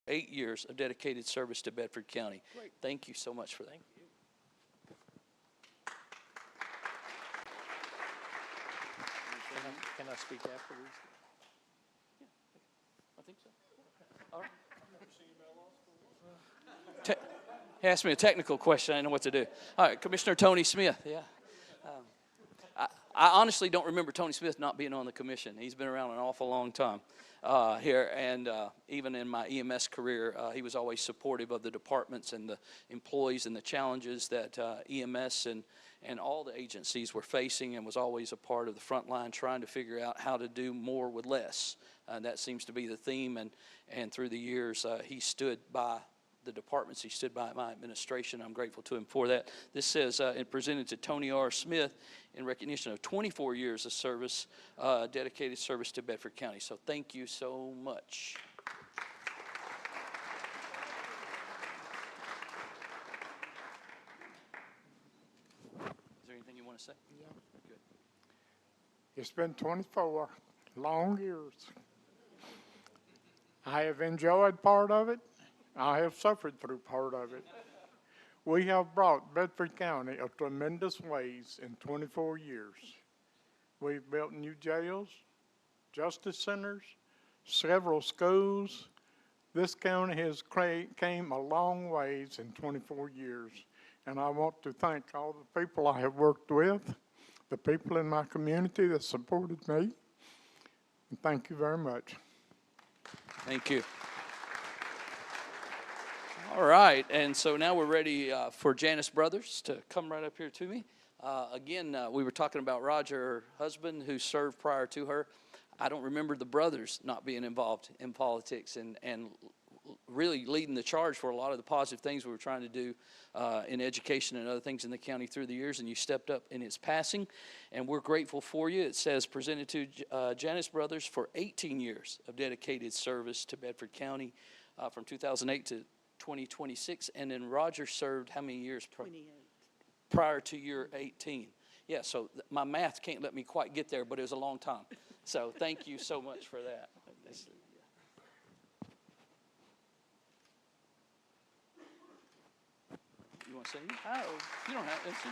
8 years of dedicated service to Bedford County. Great. Thank you so much for that. Thank you. Can I speak afterwards? Yeah, I think so. All right. He asked me a technical question. I didn't know what to do. All right, Commissioner Tony Smith. Yeah. I honestly don't remember Tony Smith not being on the commission. He's been around an awful long time here, and even in my EMS career, he was always supportive of the departments and the employees and the challenges that EMS and all the agencies were facing, and was always a part of the front line trying to figure out how to do more with less. That seems to be the theme, and through the years, he stood by the departments. He stood by my administration. I'm grateful to him for that. This says, and presented to Tony R. Smith in recognition of 24 years of service, dedicated service to Bedford County. So thank you so much. Is there anything you want to say? Yeah. Good. It's been 24 long years. I have enjoyed part of it. I have suffered through part of it. We have brought Bedford County a tremendous ways in 24 years. We've built new jails, justice centers, several schools. This county has came a long ways in 24 years. And I want to thank all the people I have worked with, the people in my community that supported me. And thank you very much. Thank you. All right, and so now we're ready for Janice Brothers to come right up here to me. Again, we were talking about Roger, her husband, who served prior to her. I don't remember the brothers not being involved in politics and really leading the charge for a lot of the positive things we were trying to do in education and other things in the county through the years, and you stepped up in its passing, and we're grateful for you. It says, presented to Janice Brothers for 18 years of dedicated service to Bedford County from 2008 to 2026, and then Roger served how many years 28. prior to year 18? Yeah, so my math can't let me quite get there, but it was a long time. So thank you so much for that. You want to say anything? Oh, You don't have to. If you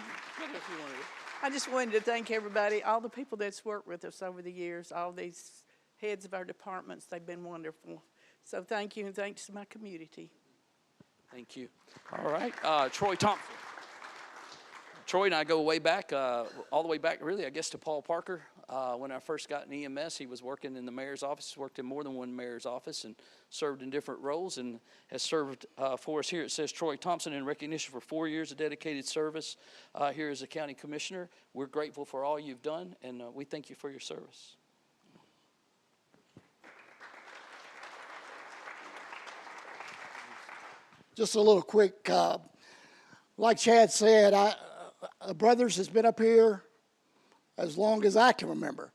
want to. I just wanted to thank everybody, all the people that's worked with us over the years, all these heads of our departments. They've been wonderful. So thank you, and thanks to my community. Thank you. All right, Troy Thompson. Troy and I go way back, all the way back, really, I guess, to Paul Parker. When I first got in EMS, he was working in the mayor's office, worked in more than one mayor's office, and served in different roles, and has served for us here. It says Troy Thompson in recognition for 4 years of dedicated service here as a county commissioner. We're grateful for all you've done, and we thank you for your service. Just a little quick, like Chad said, Brothers has been up here as long as I can remember.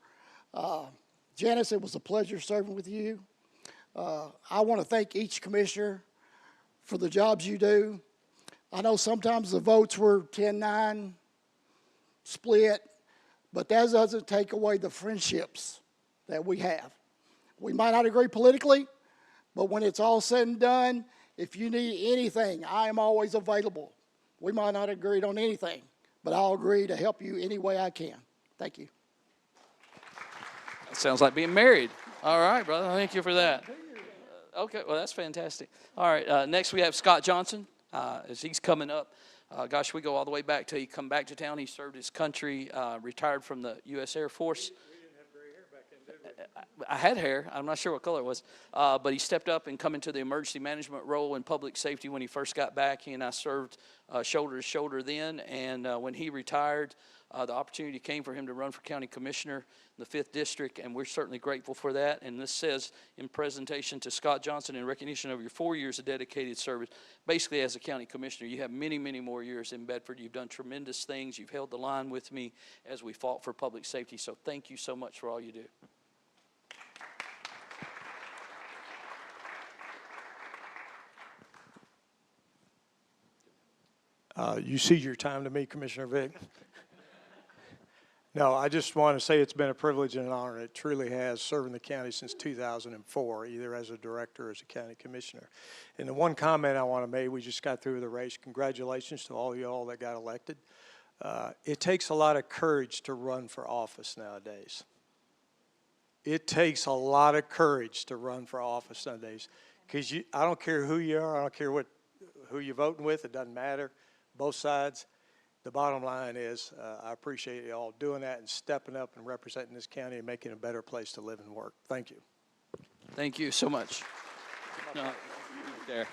Janice, it was a pleasure serving with you. I want to thank each commissioner for the jobs you do. I know sometimes the votes were 10-9 split, but that doesn't take away the friendships that we have. We might not agree politically, but when it's all said and done, if you need anything, I am always available. We might not agree on anything, but I'll agree to help you any way I can. Thank you. That sounds like being married. All right, brother. Thank you for that. Okay, well, that's fantastic. All right, next we have Scott Johnson. As he's coming up, gosh, we go all the way back till he come back to town. He served his country, retired from the U.S. Air Force. I had hair. I'm not sure what color it was. But he stepped up and come into the emergency management role in public safety when he first got back. He and I served shoulder to shoulder then. And when he retired, the opportunity came for him to run for county commissioner in the 5th District, and we're certainly grateful for that. And this says in presentation to Scott Johnson in recognition of your 4 years of dedicated service. Basically, as a county commissioner, you have many, many more years in Bedford. You've done tremendous things. You've held the line with me as we fought for public safety. So thank you so much for all you do. You cede your time to me, Commissioner Vick. No, I just want to say it's been a privilege and an honor. It truly has, serving the county since 2004, either as a director or as a county commissioner. And the one comment I want to make, we just got through the race. Congratulations to all y'all that got elected. It takes a lot of courage to run for office nowadays. It takes a lot of courage to run for office nowadays, because I don't care who you are, I don't care who you're voting with, it doesn't matter, both sides. The bottom line is, I appreciate you all doing that and stepping up and representing this county and making it a better place to live and work. Thank you. Thank you so much. No, there.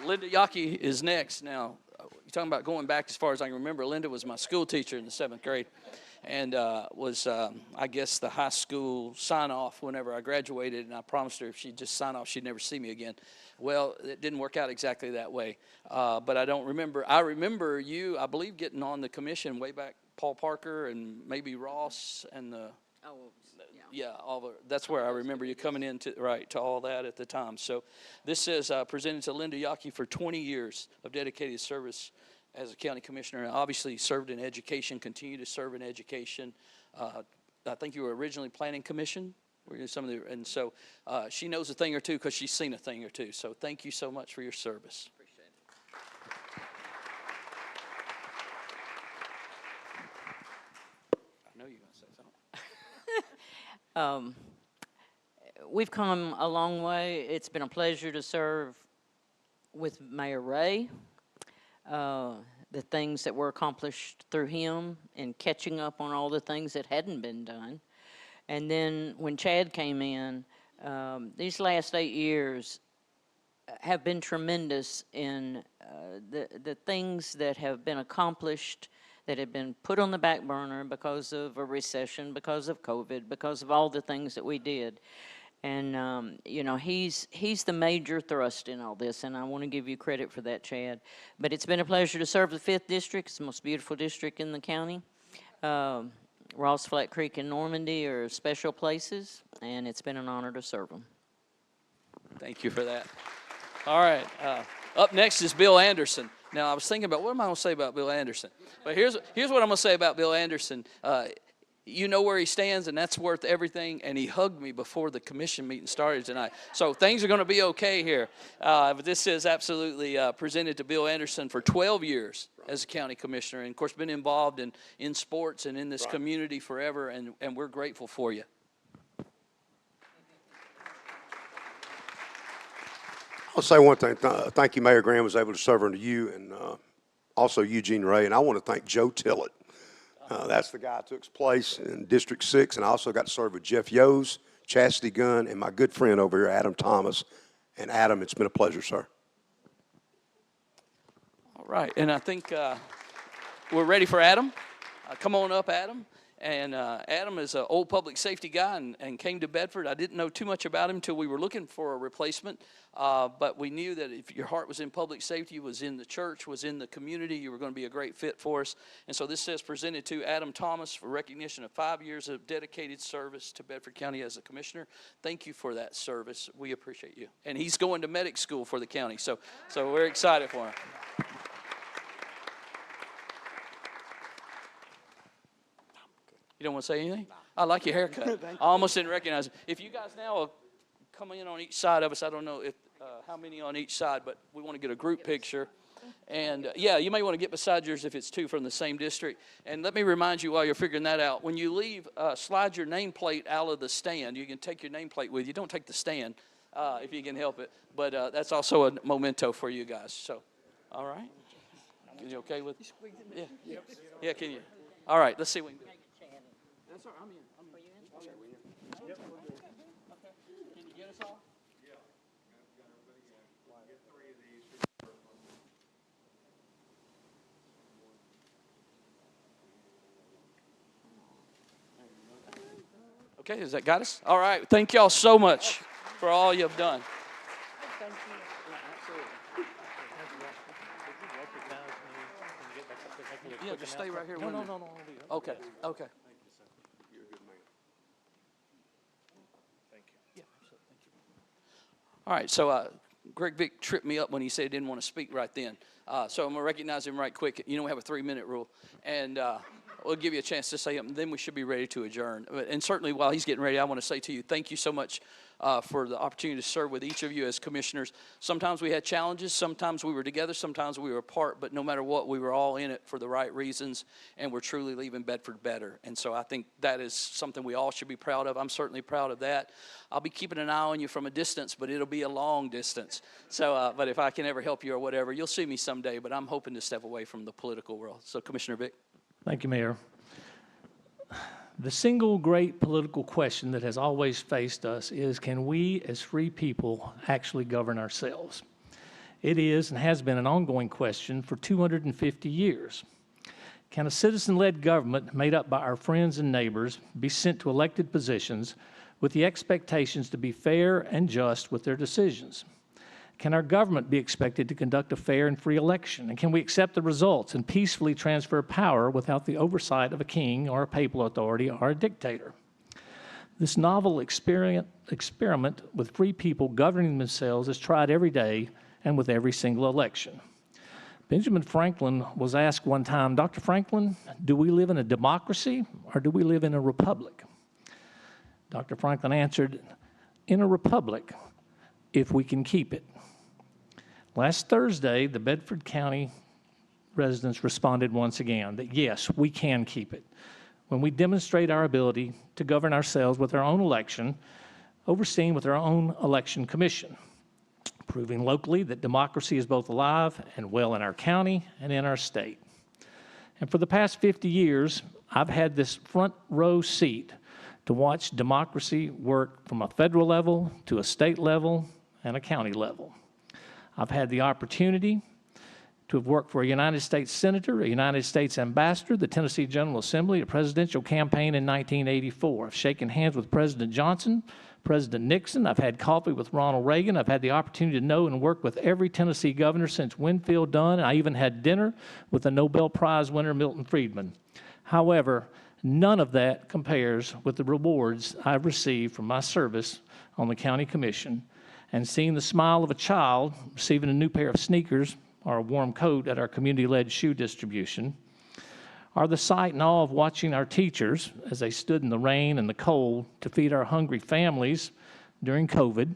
Linda Yaki is next. Now, you're talking about going back as far as I can remember. Linda was my school teacher in the 7th grade and was, I guess, the high school sign-off whenever I graduated, and I promised her if she'd just sign off, she'd never see me again. Well, it didn't work out exactly that way, but I don't remember. I remember you, I believe, getting on the commission way back, Paul Parker and maybe Ross and the, yeah, that's where I remember you coming in to all that at the time. So this says presented to Linda Yaki for 20 years of dedicated service as a county commissioner, and obviously served in education, continue to serve in education. I think you were originally planning commission. And so she knows a thing or two because she's seen a thing or two. So thank you so much for your service. Appreciate it. I know you're going to say something. We've come a long way. It's been a pleasure to serve with Mayor Ray. The things that were accomplished through him and catching up on all the things that hadn't been done. And then when Chad came in, these last 8 years have been tremendous in the things that have been accomplished, that have been put on the back burner because of a recession, because of COVID, because of all the things that we did. And, you know, he's the major thrust in all this, and I want to give you credit for that, Chad. But it's been a pleasure to serve the 5th District. It's the most beautiful district in the county. Ross, Flat Creek, and Normandy are special places, and it's been an honor to serve them. Thank you for that. All right. Up next is Bill Anderson. Now, I was thinking about what am I going to say about Bill Anderson? But here's what I'm going to say about Bill Anderson. You know where he stands, and that's worth everything. And he hugged me before the commission meeting started tonight. So things are going to be okay here. But this is absolutely presented to Bill Anderson for 12 years as a county commissioner. And, of course, been involved in sports and in this community forever, and we're grateful for you. I'll say one thing. Thank you, Mayor Graham was able to serve under you, and also Eugene Ray. And I want to thank Joe Tillett. That's the guy who took his place in District 6, and I also got to serve with Jeff Yos, Chastity Gunn, and my good friend over here, Adam Thomas. And Adam, it's been a pleasure, sir. All right, and I think we're ready for Adam. Come on up, Adam. And Adam is an old public safety guy and came to Bedford. I didn't know too much about him until we were looking for a replacement. But we knew that if your heart was in public safety, was in the church, was in the community, you were going to be a great fit for us. And so this says presented to Adam Thomas for recognition of 5 years of dedicated service to Bedford County as a commissioner. Thank you for that service. We appreciate you. And he's going to medic school for the county. So we're excited for him. You don't want to say anything? I like your haircut. I almost didn't recognize it. If you guys now will come in on each side of us, I don't know if how many on each side, but we want to get a group picture. And, yeah, you may want to get beside yours if it's two from the same district. And let me remind you while you're figuring that out, when you leave, slide your nameplate out of the stand. You can take your nameplate with you. Don't take the stand if you can help it. But that's also a memento for you guys. So, all right. Are you okay with it? Yeah. Yeah, can you? All right, let's see what we can do. That's all right. I'm in. Are you in? Okay, we're in. Yep, we're good. Okay. Can you get us all? Yeah. Got everybody in. Get 3 of these. Okay, has that got us? All right. Thank y'all so much for all you've done. Thank you. Yeah, just stay right here. No. Okay. Okay. All right, so Greg Vick tripped me up when he said he didn't want to speak right then. So I'm going to recognize him right quick. You know, we have a 3-minute rule. And we'll give you a chance to say something, then we should be ready to adjourn. And certainly while he's getting ready, I want to say to you, thank you so much for the opportunity to serve with each of you as commissioners. Sometimes we had challenges, sometimes we were together, sometimes we were apart, but no matter what, we were all in it for the right reasons, and we're truly leaving Bedford better. And so I think that is something we all should be proud of. I'm certainly proud of that. I'll be keeping an eye on you from a distance, but it'll be a long distance. So, but if I can ever help you or whatever, you'll see me someday, but I'm hoping to step away from the political world. So, Commissioner Vick. Thank you, Mayor. The single great political question that has always faced us is, can we as free people actually govern ourselves? It is and has been an ongoing question for 250 years. Can a citizen-led government made up by our friends and neighbors be sent to elected positions with the expectations to be fair and just with their decisions? Can our government be expected to conduct a fair and free election? And can we accept the results and peacefully transfer power without the oversight of a king or a papal authority or a dictator? This novel experiment with free people governing themselves is tried every day and with every single election. Benjamin Franklin was asked one time, Dr. Franklin, do we live in a democracy or do we live in a republic? Dr. Franklin answered, in a republic, if we can keep it. Last Thursday, the Bedford County residents responded once again that yes, we can keep it when we demonstrate our ability to govern ourselves with our own election, overseen with our own election commission, proving locally that democracy is both alive and well in our county and in our state. And for the past 50 years, I've had this front row seat to watch democracy work from a federal level to a state level and a county level. I've had the opportunity to have worked for a United States Senator, a United States Ambassador, the Tennessee General Assembly, a presidential campaign in 1984. I've shaken hands with President Johnson, President Nixon. I've had coffee with Ronald Reagan. I've had the opportunity to know and work with every Tennessee governor since Winfield Dunn. I even had dinner with the Nobel Prize winner Milton Friedman. However, none of that compares with the rewards I've received from my service on the county commission and seeing the smile of a child receiving a new pair of sneakers or a warm coat at our community-led shoe distribution, or the sight and awe of watching our teachers as they stood in the rain and the cold to feed our hungry families during COVID,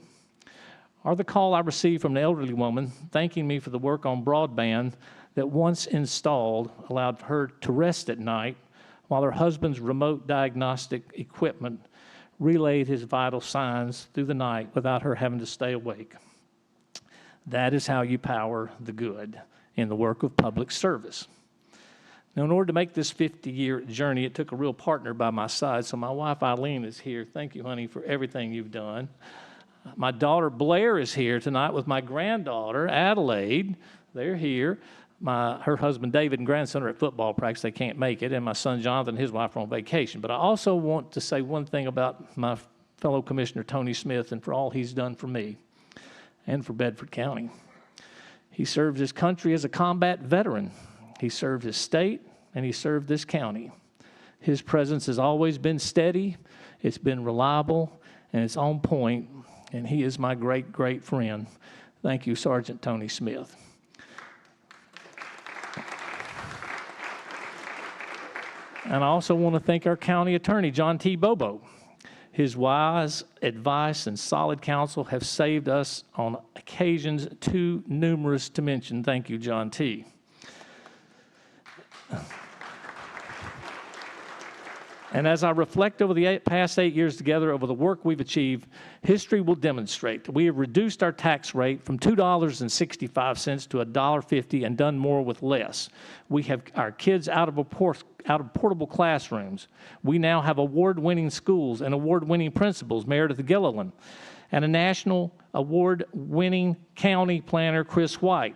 or the call I received from an elderly woman thanking me for the work on broadband that once installed allowed her to rest at night while her husband's remote diagnostic equipment relayed his vital signs through the night without her having to stay awake. That is how you power the good in the work of public service. Now, in order to make this 50-year journey, it took a real partner by my side. So my wife, Eileen, is here. Thank you, honey, for everything you've done. My daughter, Blair, is here tonight with my granddaughter, Adelaide. They're here. Her husband, David, and grandson are at football practice. They can't make it. And my son, Jonathan, and his wife are on vacation. But I also want to say one thing about my fellow Commissioner, Tony Smith, and for all he's done for me and for Bedford County. He served his country as a combat veteran. He served his state, and he served this county. His presence has always been steady, it's been reliable, and it's on point, and he is my great, great friend. Thank you, Sergeant Tony Smith. And I also want to thank our county attorney, John T. Bobo. His wise advice and solid counsel have saved us on occasions too numerous to mention. Thank you, John T. And as I reflect over the past 8 years together over the work we've achieved, history will demonstrate that we have reduced our tax rate from $2.65 to $1.50 and done more with less. We have our kids out of portable classrooms. We now have award-winning schools and award-winning principals, Meredith Gilliland, and a national award-winning county planner, Chris White.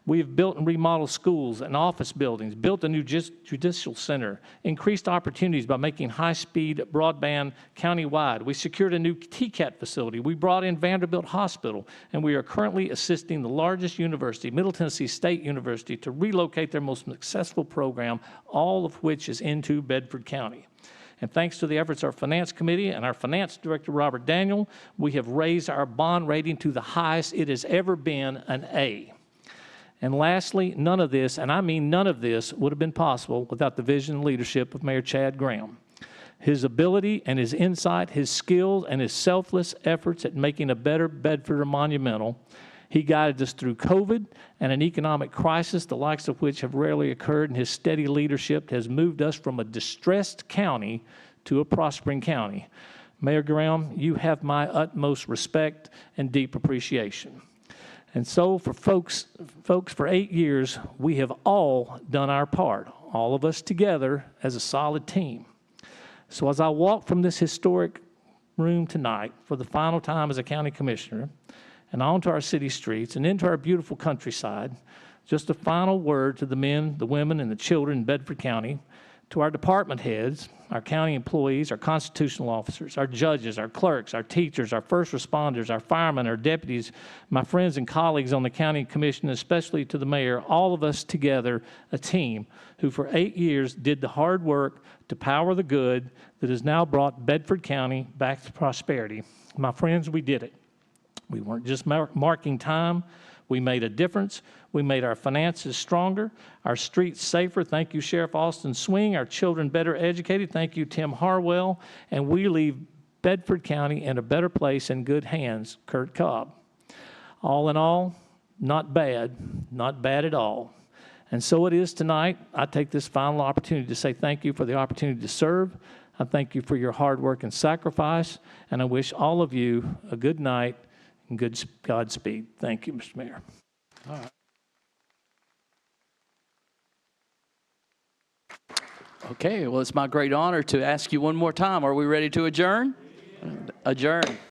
We have built and remodeled schools and office buildings, built a new judicial center, increased opportunities by making high-speed broadband countywide. We secured a new TCAT facility. We brought in Vanderbilt Hospital, and we are currently assisting the largest university, Middle Tennessee State University, to relocate their most successful program, all of which is into Bedford County. And thanks to the efforts of our Finance Committee and our Finance Director, Robert Daniel, we have raised our bond rating to the highest it has ever been, an A. And lastly, none of this, and I mean none of this, would have been possible without the vision and leadership of Mayor Chad Graham. His ability and his insight, his skills and his selfless efforts at making a better Bedford monumental. He guided us through COVID and an economic crisis, the likes of which have rarely occurred, and his steady leadership has moved us from a distressed county to a prospering county. Mayor Graham, you have my utmost respect and deep appreciation. And so for folks, for 8 years, we have all done our part, all of us together as a solid team. So as I walk from this historic room tonight for the final time as a county commissioner, and onto our city streets and into our beautiful countryside, just a final word to the men, the women, and the children in Bedford County, to our department heads, our county employees, our constitutional officers, our judges, our clerks, our teachers, our first responders, our firemen, our deputies, my friends and colleagues on the county commission, especially to the mayor, all of us together, a team who for 8 years did the hard work to power the good that has now brought Bedford County back to prosperity. My friends, we did it. We weren't just marking time. We made a difference. We made our finances stronger, our streets safer. Thank you, Sheriff Austin Swing. Our children better educated. Thank you, Tim Harwell. And we leave Bedford County in a better place in good hands, Kurt Cobb. All in all, not bad at all. And so it is tonight. I take this final opportunity to say thank you for the opportunity to serve. I thank you for your hard work and sacrifice. And I wish all of you a good night and good Godspeed. Thank you, Mr. Mayor. All right. Okay, well, it's my great honor to ask you one more time. Are we ready to adjourn? Adjourn.